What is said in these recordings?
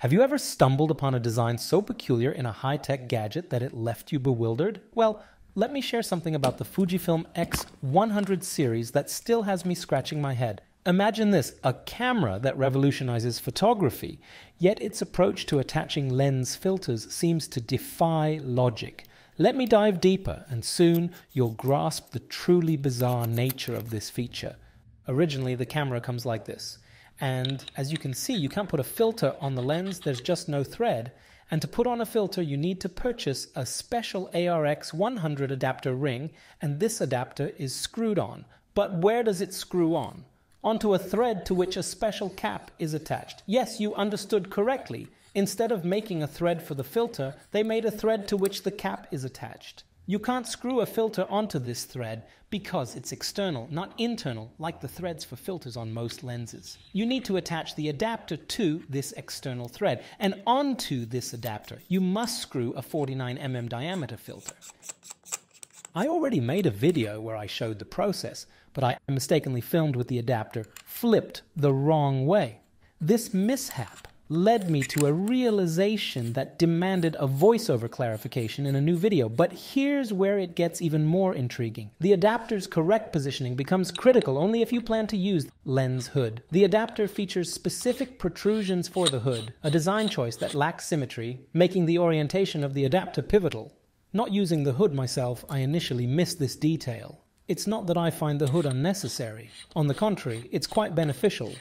Have you ever stumbled upon a design so peculiar in a high-tech gadget that it left you bewildered? Well, let me share something about the FUJIFILM X100 series that still has me scratching my head. Imagine this, a camera that revolutionizes photography, yet its approach to attaching lens filters seems to defy logic. Let me dive deeper, and soon you'll grasp the truly bizarre nature of this feature. Originally, the camera comes like this. And as you can see, you can't put a filter on the lens, there's just no thread. And to put on a filter, you need to purchase a special ARX100 adapter ring, and this adapter is screwed on. But where does it screw on? Onto a thread to which a special cap is attached. Yes, you understood correctly. Instead of making a thread for the filter, they made a thread to which the cap is attached. You can't screw a filter onto this thread because it's external, not internal, like the threads for filters on most lenses. You need to attach the adapter to this external thread, and onto this adapter, you must screw a 49mm diameter filter. I already made a video where I showed the process, but I mistakenly filmed with the adapter flipped the wrong way. This mishap led me to a realization that demanded a voiceover clarification in a new video. But here's where it gets even more intriguing. The adapter's correct positioning becomes critical only if you plan to use lens hood. The adapter features specific protrusions for the hood, a design choice that lacks symmetry, making the orientation of the adapter pivotal. Not using the hood myself, I initially missed this detail. It's not that I find the hood unnecessary. On the contrary, it's quite beneficial.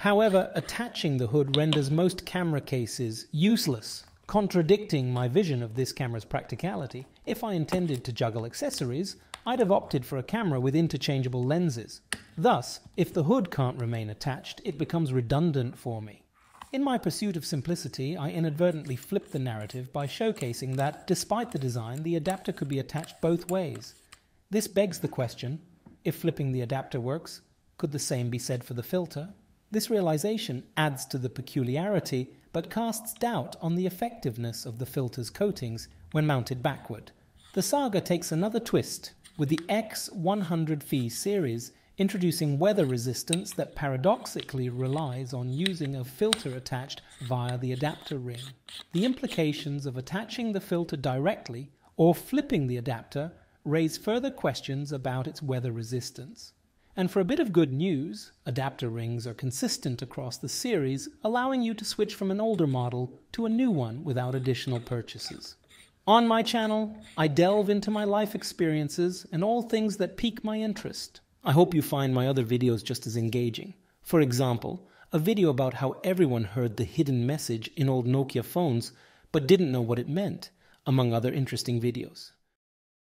However, attaching the hood renders most camera cases useless, contradicting my vision of this camera's practicality. If I intended to juggle accessories, I'd have opted for a camera with interchangeable lenses. Thus, if the hood can't remain attached, it becomes redundant for me. In my pursuit of simplicity, I inadvertently flipped the narrative by showcasing that, despite the design, the adapter could be attached both ways. This begs the question, if flipping the adapter works, could the same be said for the filter? This realization adds to the peculiarity, but casts doubt on the effectiveness of the filter's coatings when mounted backward. The saga takes another twist, with the X100V series introducing weather resistance that paradoxically relies on using a filter attached via the adapter ring. The implications of attaching the filter directly or flipping the adapter raise further questions about its weather resistance. And for a bit of good news, adapter rings are consistent across the series, allowing you to switch from an older model to a new one without additional purchases. On my channel, I delve into my life experiences and all things that pique my interest. I hope you find my other videos just as engaging. For example, a video about how everyone heard the hidden message in old Nokia phones but didn't know what it meant, among other interesting videos.